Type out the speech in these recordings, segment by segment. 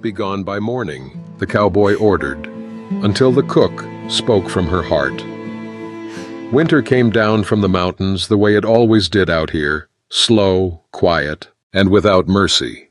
be gone by morning, the cowboy ordered, until the cook spoke from her heart. Winter came down from the mountains the way it always did out here, slow, quiet, and without mercy.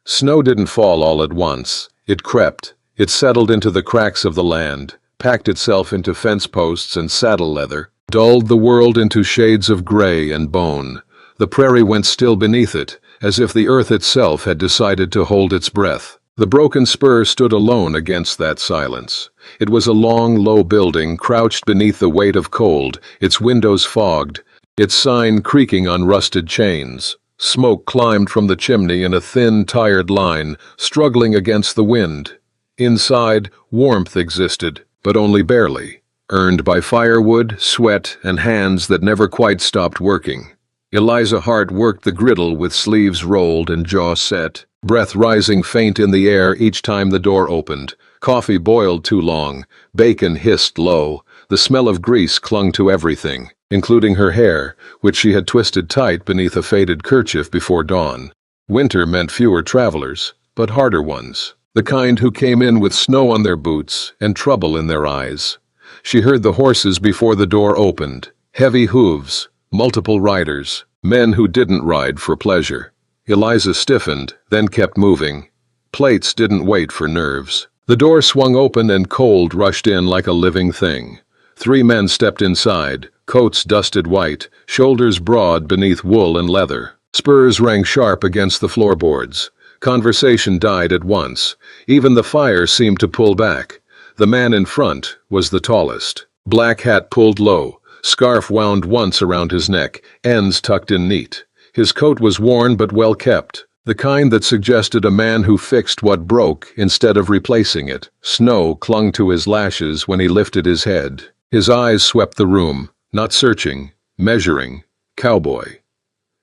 Snow didn't fall all at once. It crept. It settled into the cracks of the land, packed itself into fence posts and saddle leather, dulled the world into shades of gray and bone. The prairie went still beneath it, as if the earth itself had decided to hold its breath. The broken spur stood alone against that silence. It was a long, low building crouched beneath the weight of cold, its windows fogged, its sign creaking on rusted chains. Smoke climbed from the chimney in a thin, tired line, struggling against the wind. Inside, warmth existed, but only barely, earned by firewood, sweat, and hands that never quite stopped working. Eliza Hart worked the griddle with sleeves rolled and jaw set, breath rising faint in the air each time the door opened. Coffee boiled too long, bacon hissed low, the smell of grease clung to everything, including her hair, which she had twisted tight beneath a faded kerchief before dawn. Winter meant fewer travelers, but harder ones, the kind who came in with snow on their boots and trouble in their eyes. She heard the horses before the door opened, heavy hooves, multiple riders, men who didn't ride for pleasure. Eliza stiffened, then kept moving. Plates didn't wait for nerves. The door swung open and cold rushed in like a living thing. 3 men stepped inside, coats dusted white, shoulders broad beneath wool and leather. Spurs rang sharp against the floorboards. Conversation died at once. Even the fire seemed to pull back. The man in front was the tallest. Black hat pulled low, scarf wound once around his neck, ends tucked in neat. His coat was worn but well kept, the kind that suggested a man who fixed what broke instead of replacing it. Snow clung to his lashes when he lifted his head. His eyes swept the room, not searching, measuring. Cowboy.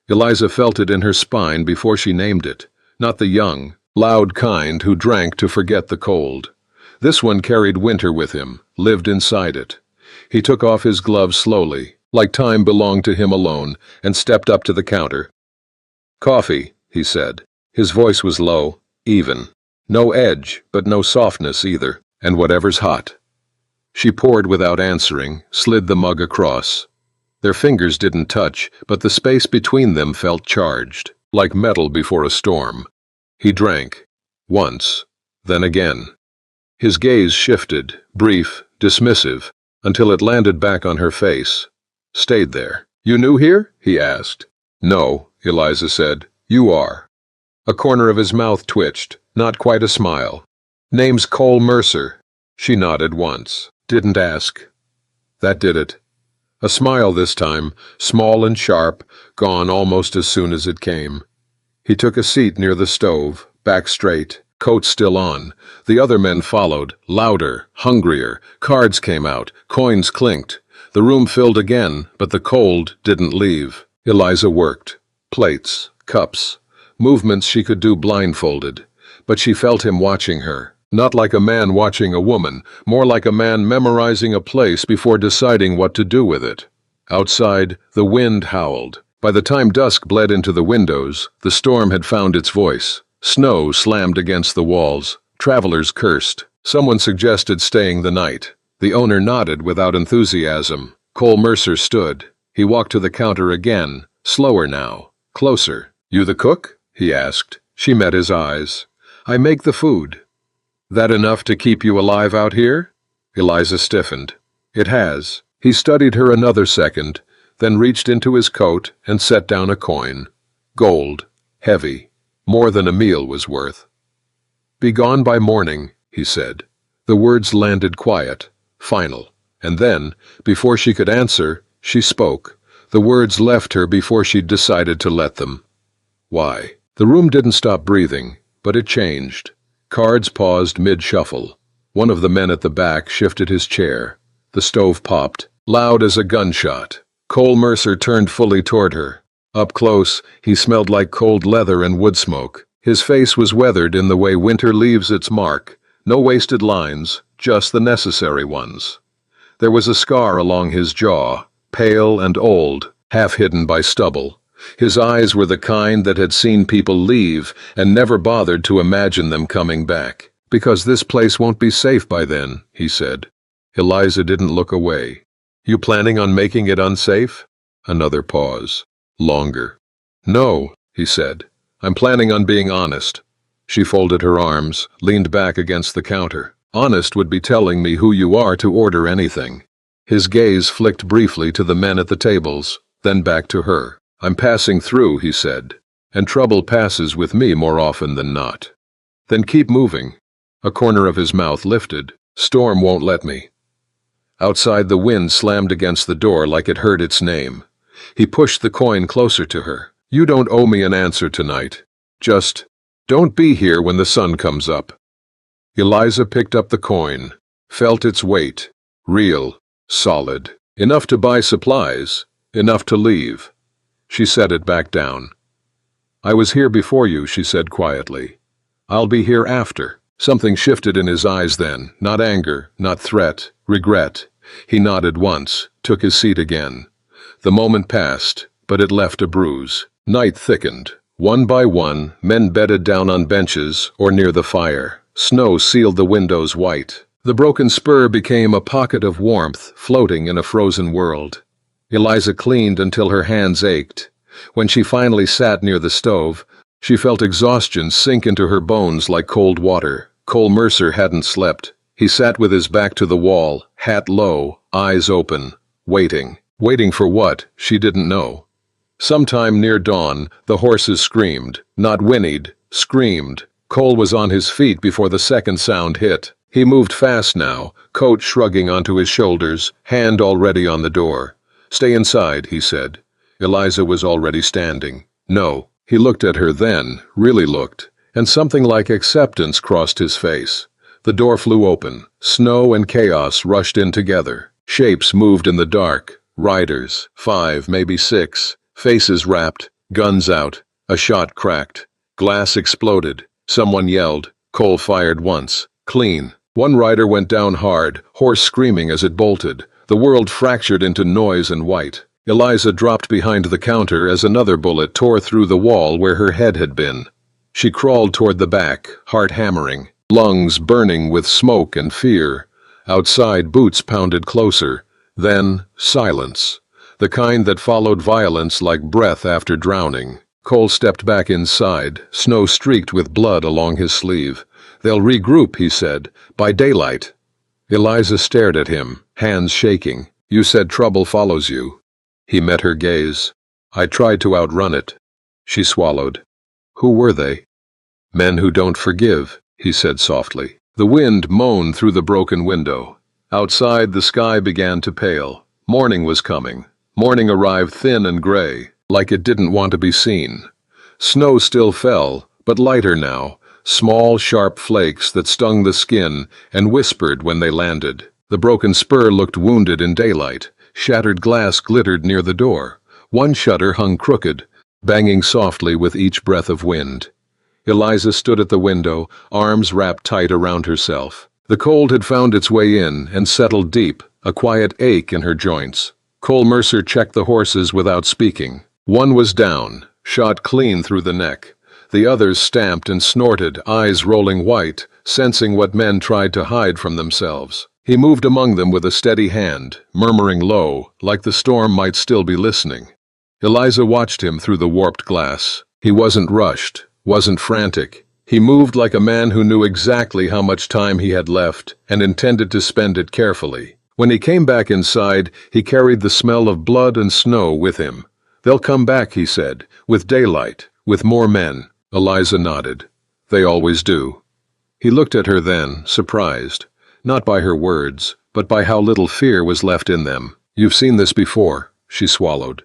Eliza felt it in her spine before she named it. Not the young, loud kind who drank to forget the cold. This one carried winter with him, lived inside it. He took off his gloves slowly, like time belonged to him alone, and stepped up to the counter. "Coffee," he said. His voice was low, even. No edge, but no softness either, and whatever's hot. She poured without answering, slid the mug across. Their fingers didn't touch, but the space between them felt charged, like metal before a storm. He drank. Once, then again. His gaze shifted, brief, dismissive, until it landed back on her face. Stayed there. "You new here?" he asked. "No," Eliza said. "You are." A corner of his mouth twitched, not quite a smile. "Name's Cole Mercer." She nodded once. Didn't ask. That did it. A smile this time, small and sharp, gone almost as soon as it came. He took a seat near the stove, back straight, coat still on. The other men followed, louder, hungrier. Cards came out, coins clinked. The room filled again, but the cold didn't leave. Eliza worked. Plates, cups, movements she could do blindfolded. But she felt him watching her. Not like a man watching a woman, more like a man memorizing a place before deciding what to do with it. Outside, the wind howled. By the time dusk bled into the windows, the storm had found its voice. Snow slammed against the walls. Travelers cursed. Someone suggested staying the night. The owner nodded without enthusiasm. Cole Mercer stood. He walked to the counter again, slower now, closer. "You the cook?" he asked. She met his eyes. "I make the food." "That enough to keep you alive out here?" Eliza stiffened. "It has." He studied her another second, then reached into his coat and set down a coin. Gold, heavy, more than a meal was worth. "Be gone by morning," he said. The words landed quiet, final, and then, before she could answer, she spoke. The words left her before she'd decided to let them. Why? The room didn't stop breathing, but it changed. Cards paused mid-shuffle. One of the men at the back shifted his chair. The stove popped, loud as a gunshot. Cole Mercer turned fully toward her. Up close, he smelled like cold leather and wood smoke. His face was weathered in the way winter leaves its mark. No wasted lines, just the necessary ones. There was a scar along his jaw, pale and old, half hidden by stubble. His eyes were the kind that had seen people leave and never bothered to imagine them coming back. "Because this place won't be safe by then," he said. Eliza didn't look away. "You planning on making it unsafe?" Another pause. Longer. "No," he said. "I'm planning on being honest." She folded her arms, leaned back against the counter. "Honest would be telling me who you are to order anything." His gaze flicked briefly to the men at the tables, then back to her. "I'm passing through," he said, "and trouble passes with me more often than not." "Then keep moving." A corner of his mouth lifted. "Storm won't let me." Outside, the wind slammed against the door like it heard its name. He pushed the coin closer to her. "You don't owe me an answer tonight. Just don't be here when the sun comes up." Eliza picked up the coin, felt its weight. Real, solid. Enough to buy supplies, enough to leave. She set it back down. "I was here before you," she said quietly. "I'll be here after." Something shifted in his eyes then, not anger, not threat, regret. He nodded once, took his seat again. The moment passed, but it left a bruise. Night thickened. One by one, men bedded down on benches or near the fire. Snow sealed the windows white. The broken spur became a pocket of warmth floating in a frozen world. Eliza cleaned until her hands ached. When she finally sat near the stove, she felt exhaustion sink into her bones like cold water. Cole Mercer hadn't slept. He sat with his back to the wall, hat low, eyes open, waiting. Waiting for what, she didn't know. Sometime near dawn, the horses screamed, not whinnied, screamed. Cole was on his feet before the second sound hit. He moved fast now, coat shrugging onto his shoulders, hand already on the door. "Stay inside," he said. Eliza was already standing. "No." He looked at her then, really looked, and something like acceptance crossed his face. The door flew open. Snow and chaos rushed in together. Shapes moved in the dark. Riders, 5, maybe 6, faces wrapped, guns out. A shot cracked. Glass exploded. Someone yelled. Cole fired once. Clean. One rider went down hard, horse screaming as it bolted. The world fractured into noise and white. Eliza dropped behind the counter as another bullet tore through the wall where her head had been. She crawled toward the back, heart hammering, lungs burning with smoke and fear. Outside, boots pounded closer. Then, silence. The kind that followed violence like breath after drowning. Cole stepped back inside, snow streaked with blood along his sleeve. "They'll regroup," he said, "by daylight." Eliza stared at him, hands shaking. "You said trouble follows you." He met her gaze. "I tried to outrun it." She swallowed. "Who were they?" "Men who don't forgive," he said softly. The wind moaned through the broken window. Outside, the sky began to pale. Morning was coming. Morning arrived thin and gray, like it didn't want to be seen. Snow still fell, but lighter now, small, sharp flakes that stung the skin and whispered when they landed. The broken spur looked wounded in daylight. Shattered glass glittered near the door. One shutter hung crooked, banging softly with each breath of wind. Eliza stood at the window, arms wrapped tight around herself. The cold had found its way in and settled deep, a quiet ache in her joints. Cole Mercer checked the horses without speaking. One was down, shot clean through the neck. The others stamped and snorted, eyes rolling white, sensing what men tried to hide from themselves. He moved among them with a steady hand, murmuring low, like the storm might still be listening. Eliza watched him through the warped glass. He wasn't rushed, wasn't frantic. He moved like a man who knew exactly how much time he had left and intended to spend it carefully. When he came back inside, he carried the smell of blood and snow with him. "They'll come back," he said, "with daylight, with more men." Eliza nodded. "They always do." He looked at her then, surprised, not by her words, but by how little fear was left in them. "You've seen this before," she swallowed.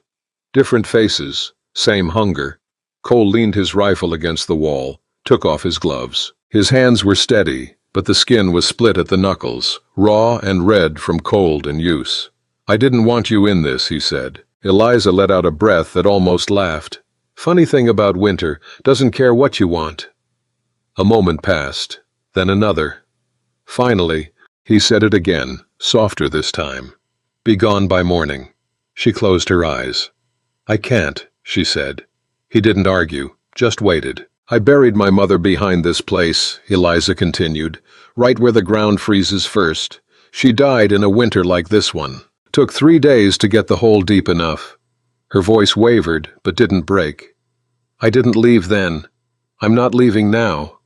Different faces, same hunger. Cole leaned his rifle against the wall, took off his gloves. His hands were steady, but the skin was split at the knuckles, raw and red from cold and use. "I didn't want you in this," he said. Eliza let out a breath that almost laughed. "Funny thing about winter, doesn't care what you want." A moment passed, then another. Finally, he said it again, softer this time. "Be gone by morning." She closed her eyes. "I can't," she said. He didn't argue, just waited. I buried my mother behind this place, Eliza continued, right where the ground freezes first. She died in a winter like this one. Took 3 days to get the hole deep enough. Her voice wavered, but didn't break. I didn't leave then. I'm not leaving now.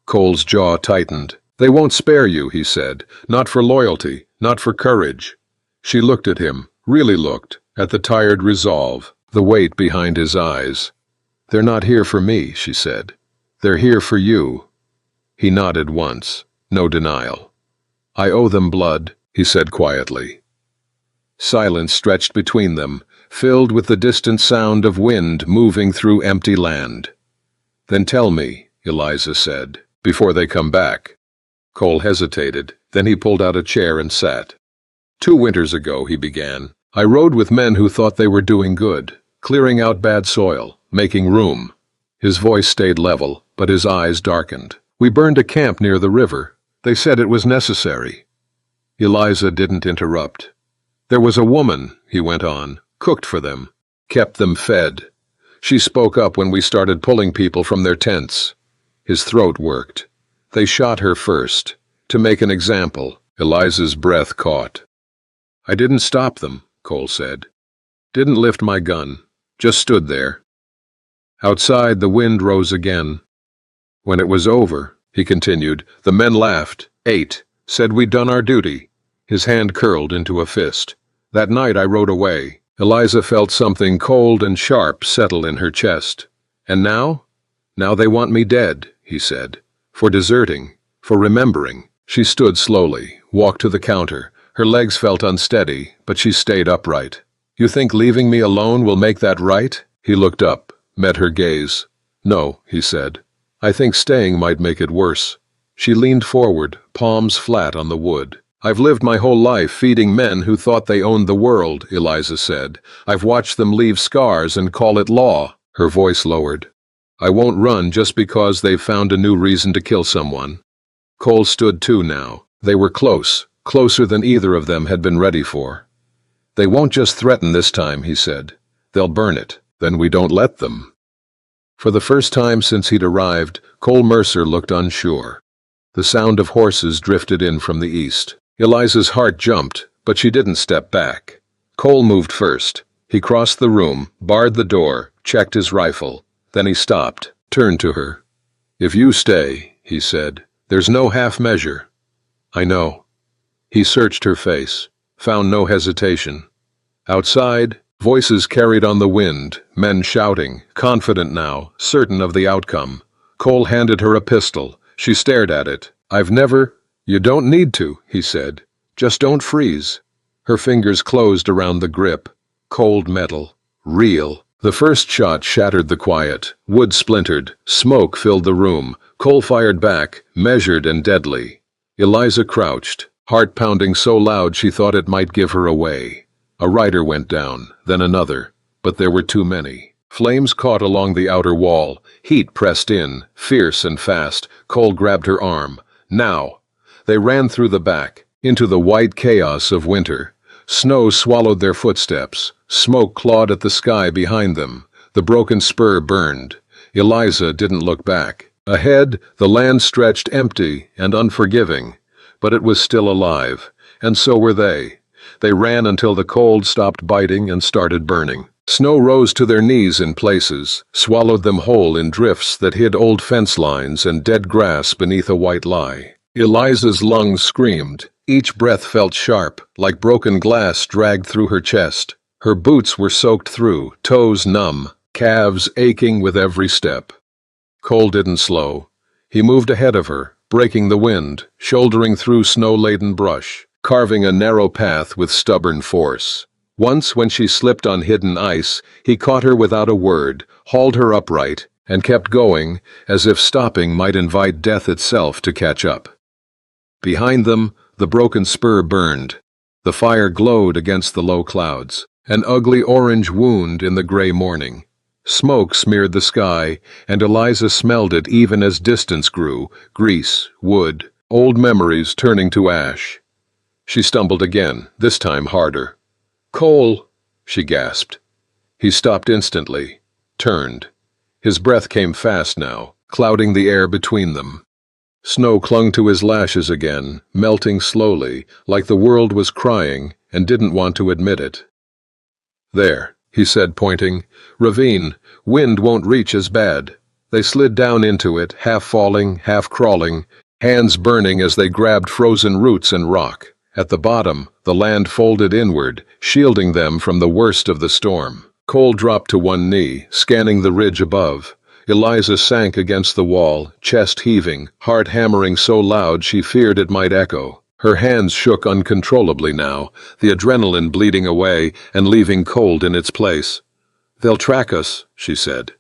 Cole's jaw tightened. They won't spare you, he said. Not for loyalty, not for courage. She looked at him, really looked, at the tired resolve, the weight behind his eyes. They're not here for me, she said. They're here for you. He nodded once, no denial. I owe them blood, he said quietly. Silence stretched between them, filled with the distant sound of wind moving through empty land. Then tell me, Eliza said, before they come back. Cole hesitated, then he pulled out a chair and sat. 2 winters ago, he began, I rode with men who thought they were doing good, clearing out bad soil, making room. His voice stayed level, but his eyes darkened. We burned a camp near the river. They said it was necessary. Eliza didn't interrupt. There was a woman, he went on, cooked for them, kept them fed. She spoke up when we started pulling people from their tents. His throat worked. They shot her first, to make an example. Eliza's breath caught. I didn't stop them, Cole said. Didn't lift my gun, just stood there. Outside, the wind rose again. When it was over, he continued, the men laughed, ate, said we'd done our duty. His hand curled into a fist. That night I rode away. Eliza felt something cold and sharp settle in her chest. And now? Now they want me dead, he said. For deserting, for remembering. She stood slowly, walked to the counter. Her legs felt unsteady, but she stayed upright. You think leaving me alone will make that right? He looked up, met her gaze. No, he said. I think staying might make it worse. She leaned forward, palms flat on the wood. I've lived my whole life feeding men who thought they owned the world, Eliza said. I've watched them leave scars and call it law. Her voice lowered. I won't run just because they've found a new reason to kill someone. Cole stood too now. They were close, closer than either of them had been ready for. They won't just threaten this time, he said. They'll burn it. Then we don't let them. For the first time since he'd arrived, Cole Mercer looked unsure. The sound of horses drifted in from the east. Eliza's heart jumped, but she didn't step back. Cole moved first. He crossed the room, barred the door, checked his rifle. Then he stopped, turned to her. If you stay, he said, there's no half measure. I know. He searched her face, found no hesitation. Outside, voices carried on the wind, men shouting, confident now, certain of the outcome. Cole handed her a pistol. She stared at it. You don't need to, he said. Just don't freeze. Her fingers closed around the grip. Cold metal. Real. The first shot shattered the quiet. Wood splintered. Smoke filled the room. Cole fired back, measured and deadly. Eliza crouched, heart pounding so loud she thought it might give her away. A rider went down, then another, but there were too many. Flames caught along the outer wall. Heat pressed in, fierce and fast. Cole grabbed her arm. Now! They ran through the back, into the white chaos of winter. Snow swallowed their footsteps. Smoke clawed at the sky behind them. The broken spur burned. Eliza didn't look back. Ahead, the land stretched empty and unforgiving. But it was still alive, and so were they. They ran until the cold stopped biting and started burning. Snow rose to their knees in places, swallowed them whole in drifts that hid old fence lines and dead grass beneath a white lie. Eliza's lungs screamed. Each breath felt sharp, like broken glass dragged through her chest. Her boots were soaked through, toes numb, calves aching with every step. Cole didn't slow. He moved ahead of her, breaking the wind, shouldering through snow-laden brush, carving a narrow path with stubborn force. Once, when she slipped on hidden ice, he caught her without a word, hauled her upright, and kept going, as if stopping might invite death itself to catch up. Behind them, the broken spur burned. The fire glowed against the low clouds, an ugly orange wound in the gray morning. Smoke smeared the sky, and Eliza smelled it even as distance grew, grease, wood, old memories turning to ash. She stumbled again, this time harder. "Cole," she gasped. He stopped instantly, turned. His breath came fast now, clouding the air between them. Snow clung to his lashes again, melting slowly, like the world was crying and didn't want to admit it. "There," he said, pointing. "Ravine. Wind won't reach as bad." They slid down into it, half falling, half crawling, hands burning as they grabbed frozen roots and rock. At the bottom, the land folded inward, shielding them from the worst of the storm. Cole dropped to one knee, scanning the ridge above. Eliza sank against the wall, chest heaving, heart hammering so loud she feared it might echo. Her hands shook uncontrollably now, the adrenaline bleeding away and leaving cold in its place. "They'll track us," she said.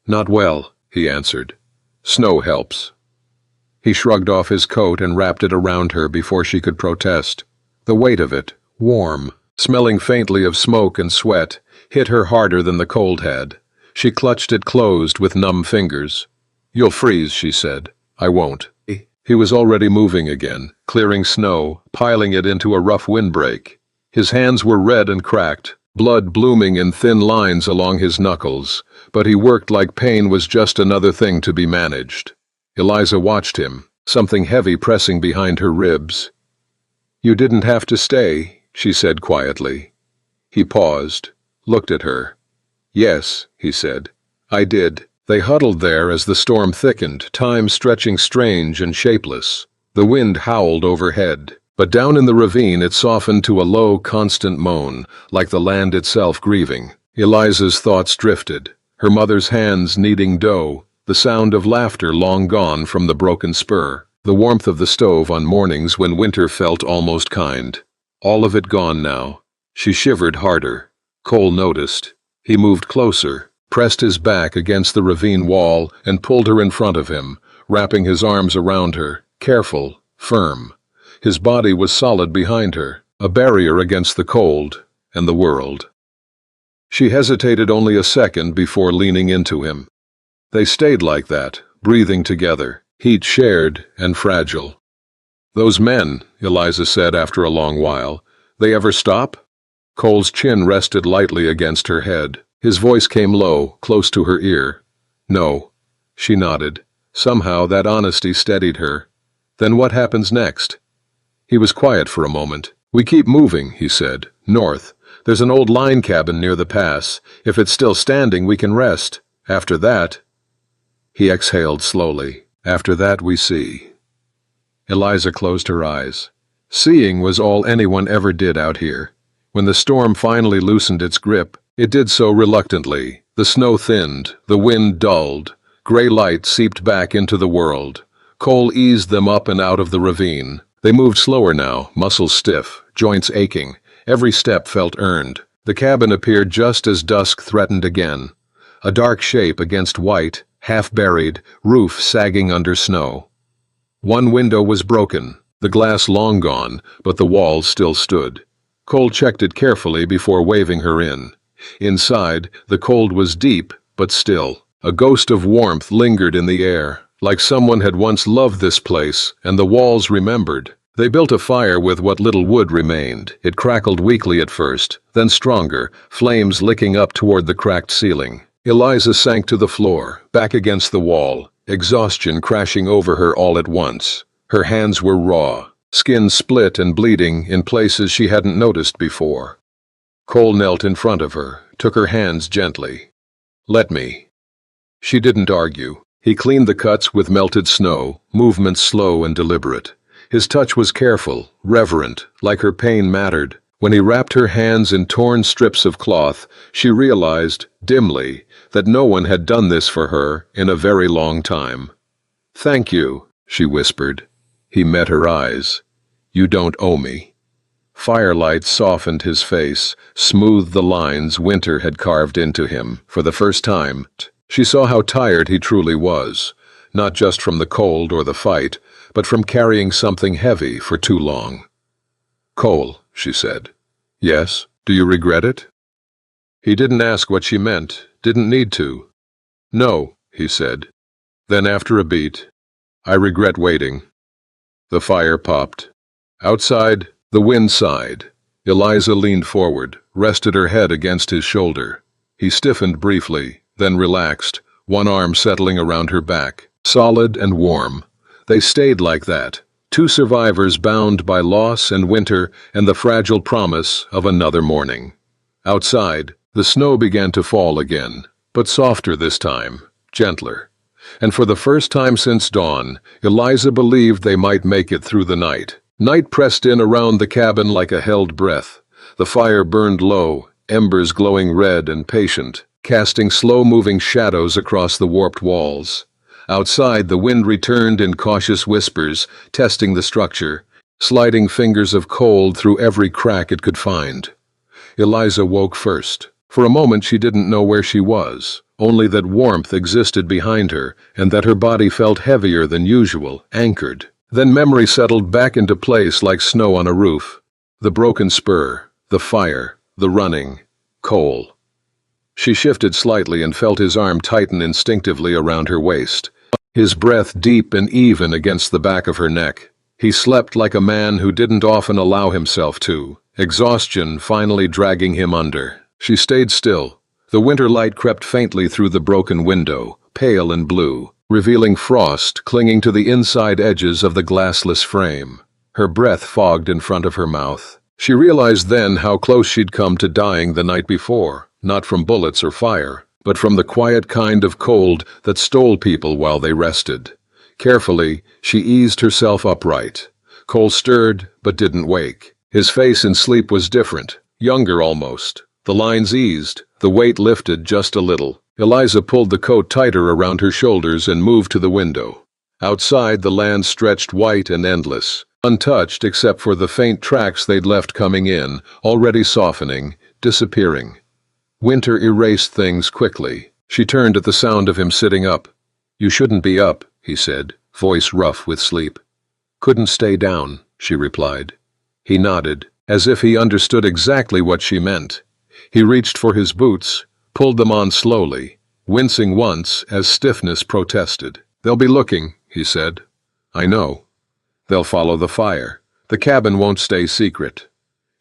"Not well," he answered. "Snow helps." He shrugged off his coat and wrapped it around her before she could protest. The weight of it, warm, smelling faintly of smoke and sweat, hit her harder than the cold had. She clutched it closed with numb fingers. "You'll freeze," she said. "I won't." He was already moving again, clearing snow, piling it into a rough windbreak. His hands were red and cracked, blood blooming in thin lines along his knuckles, but he worked like pain was just another thing to be managed. Eliza watched him, something heavy pressing behind her ribs. "You didn't have to stay," she said quietly. He paused, looked at her. "Yes," he said, "I did." They huddled there as the storm thickened, time stretching strange and shapeless. The wind howled overhead, but down in the ravine it softened to a low, constant moan, like the land itself grieving. Eliza's thoughts drifted, her mother's hands kneading dough, the sound of laughter long gone from the broken spur, the warmth of the stove on mornings when winter felt almost kind. All of it gone now. She shivered harder. Cole noticed. He moved closer, pressed his back against the ravine wall, and pulled her in front of him, wrapping his arms around her, careful, firm. His body was solid behind her, a barrier against the cold and the world. She hesitated only a second before leaning into him. They stayed like that, breathing together, heat shared and fragile. "Those men," Eliza said after a long while, "they ever stop?" Cole's chin rested lightly against her head. His voice came low, close to her ear. "No." She nodded. Somehow that honesty steadied her. "Then what happens next?" He was quiet for a moment. "We keep moving," he said. "North. There's an old line cabin near the pass. If it's still standing, we can rest. After that—" He exhaled slowly. "After that we see." Eliza closed her eyes. Seeing was all anyone ever did out here. When the storm finally loosened its grip, it did so reluctantly. The snow thinned, the wind dulled, gray light seeped back into the world. Cole eased them up and out of the ravine. They moved slower now, muscles stiff, joints aching. Every step felt earned. The cabin appeared just as dusk threatened again. A dark shape against white, half-buried, roof sagging under snow. One window was broken, the glass long gone, but the walls still stood. Cole checked it carefully before waving her in. Inside, the cold was deep, but still. A ghost of warmth lingered in the air, like someone had once loved this place, and the walls remembered. They built a fire with what little wood remained. It crackled weakly at first, then stronger, flames licking up toward the cracked ceiling. Eliza sank to the floor, back against the wall, exhaustion crashing over her all at once. Her hands were raw, skin split and bleeding in places she hadn't noticed before. Cole knelt in front of her, took her hands gently. "Let me." She didn't argue. He cleaned the cuts with melted snow, movements slow and deliberate. His touch was careful, reverent, like her pain mattered. When he wrapped her hands in torn strips of cloth, she realized, dimly, that no one had done this for her in a very long time. "Thank you," she whispered. He met her eyes. "You don't owe me." Firelight softened his face, smoothed the lines winter had carved into him. For the first time, she saw how tired he truly was, not just from the cold or the fight, but from carrying something heavy for too long. "Cole," she said. "Yes? Do you regret it?" He didn't ask what she meant, didn't need to. "No," he said. Then after a beat, "I regret waiting." The fire popped. Outside, the wind sighed. Eliza leaned forward, rested her head against his shoulder. He stiffened briefly, then relaxed, one arm settling around her back, solid and warm. They stayed like that, two survivors bound by loss and winter and the fragile promise of another morning. Outside, the snow began to fall again, but softer this time, gentler. And for the first time since dawn, Eliza believed they might make it through the night. Night pressed in around the cabin like a held breath. The fire burned low, embers glowing red and patient, casting slow-moving shadows across the warped walls. Outside, the wind returned in cautious whispers, testing the structure, sliding fingers of cold through every crack it could find. Eliza woke first. For a moment she didn't know where she was, only that warmth existed behind her and that her body felt heavier than usual, anchored. Then memory settled back into place like snow on a roof. The broken spur, the fire, the running, Cole. She shifted slightly and felt his arm tighten instinctively around her waist, his breath deep and even against the back of her neck. He slept like a man who didn't often allow himself to, exhaustion finally dragging him under. She stayed still. The winter light crept faintly through the broken window, pale and blue, revealing frost clinging to the inside edges of the glassless frame. Her breath fogged in front of her mouth. She realized then how close she'd come to dying the night before, not from bullets or fire, but from the quiet kind of cold that stole people while they rested. Carefully, she eased herself upright. Cole stirred, but didn't wake. His face in sleep was different, younger almost. The lines eased, the weight lifted just a little. Eliza pulled the coat tighter around her shoulders and moved to the window. Outside, the land stretched white and endless, untouched except for the faint tracks they'd left coming in, already softening, disappearing. Winter erased things quickly. She turned at the sound of him sitting up. "You shouldn't be up," he said, voice rough with sleep. "Couldn't stay down," she replied. He nodded, as if he understood exactly what she meant. He reached for his boots, pulled them on slowly, wincing once as stiffness protested. "They'll be looking," he said. "I know. They'll follow the fire. The cabin won't stay secret."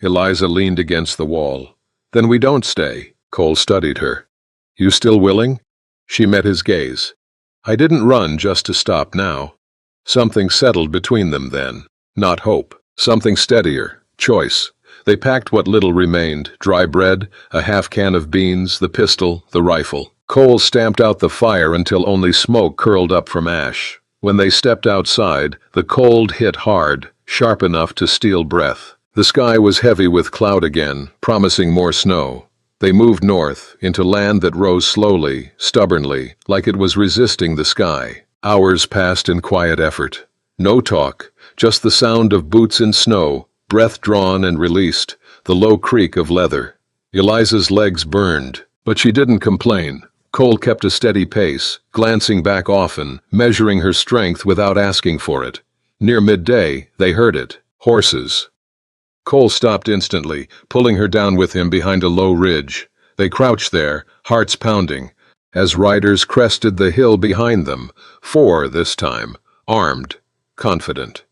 Eliza leaned against the wall. "Then we don't stay." Cole studied her. "You still willing?" She met his gaze. "I didn't run just to stop now." Something settled between them then. Not hope. Something steadier. Choice. They packed what little remained, dry bread, a half can of beans, the pistol, the rifle. Cole stamped out the fire until only smoke curled up from ash. When they stepped outside, the cold hit hard, sharp enough to steal breath. The sky was heavy with cloud again, promising more snow. They moved north, into land that rose slowly, stubbornly, like it was resisting the sky. Hours passed in quiet effort. No talk, just the sound of boots in snow, breath drawn and released, the low creak of leather. Eliza's legs burned, but she didn't complain. Cole kept a steady pace, glancing back often, measuring her strength without asking for it. Near midday, they heard it. Horses. Cole stopped instantly, pulling her down with him behind a low ridge. They crouched there, hearts pounding, as riders crested the hill behind them, 4 this time, armed, confident.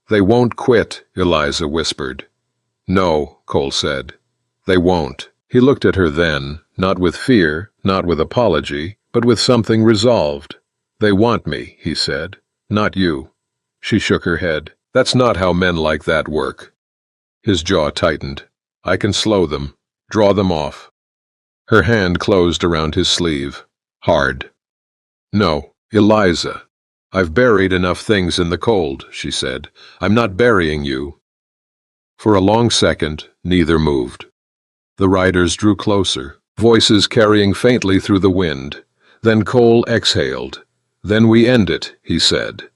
"They won't quit," Eliza whispered. "No," Cole said. "They won't." He looked at her then, not with fear, not with apology, but with something resolved. "They want me," he said, "not you." She shook her head. "That's not how men like that work." His jaw tightened. "I can slow them, draw them off." Her hand closed around his sleeve. Hard. "No, Eliza. I've buried enough things in the cold," she said. "I'm not burying you." For a long second, neither moved. The riders drew closer, voices carrying faintly through the wind. Then Cole exhaled. "Then we end it," he said.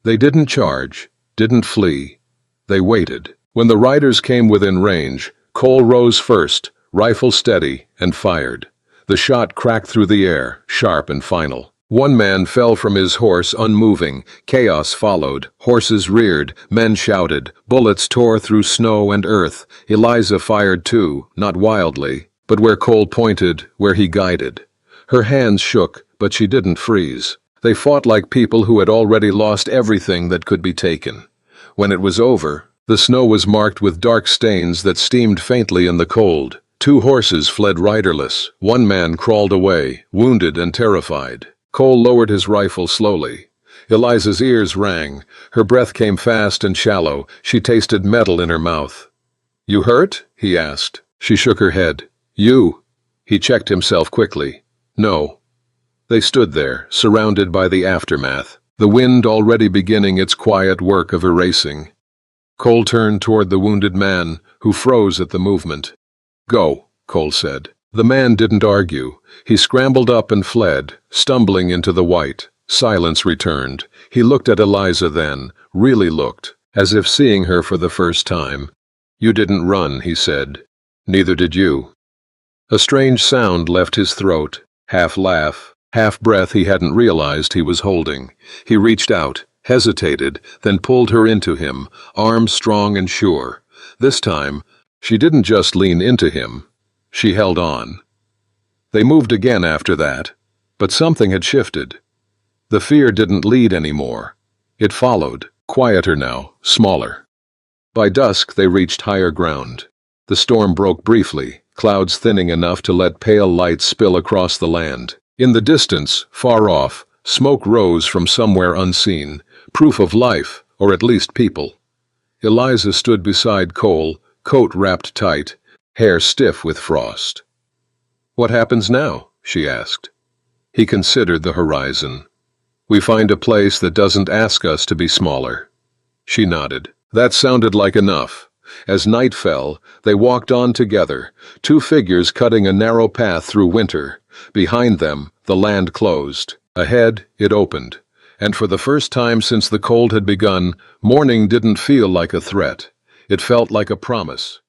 They didn't charge, didn't flee. They waited. When the riders came within range, Cole rose first, rifle steady, and fired. The shot cracked through the air, sharp and final. One man fell from his horse unmoving. Chaos followed. Horses reared. Men shouted. Bullets tore through snow and earth. Eliza fired too, not wildly, but where Cole pointed, where he guided. Her hands shook, but she didn't freeze. They fought like people who had already lost everything that could be taken. When it was over, the snow was marked with dark stains that steamed faintly in the cold. 2 horses fled riderless. 1 man crawled away, wounded and terrified. Cole lowered his rifle slowly. Eliza's ears rang. Her breath came fast and shallow. She tasted metal in her mouth. "You hurt?" he asked. She shook her head. "You?" He checked himself quickly. "No." They stood there, surrounded by the aftermath, the wind already beginning its quiet work of erasing. Cole turned toward the wounded man, who froze at the movement. "Go," Cole said. The man didn't argue. He scrambled up and fled, stumbling into the white. Silence returned. He looked at Eliza then, really looked, as if seeing her for the first time. "You didn't run," he said. "Neither did you." A strange sound left his throat, half laugh, half breath he hadn't realized he was holding. He reached out, hesitated, then pulled her into him, arms strong and sure. This time, she didn't just lean into him. She held on. They moved again after that, but something had shifted. The fear didn't lead anymore. It followed, quieter now, smaller. By dusk they reached higher ground. The storm broke briefly, clouds thinning enough to let pale light spill across the land. In the distance, far off, smoke rose from somewhere unseen, proof of life, or at least people. Eliza stood beside Cole, coat wrapped tight, hair stiff with frost. "What happens now?" she asked. He considered the horizon. "We find a place that doesn't ask us to be smaller." She nodded. That sounded like enough. As night fell, they walked on together, 2 figures cutting a narrow path through winter. Behind them, the land closed. Ahead, it opened. And for the first time since the cold had begun, morning didn't feel like a threat. It felt like a promise.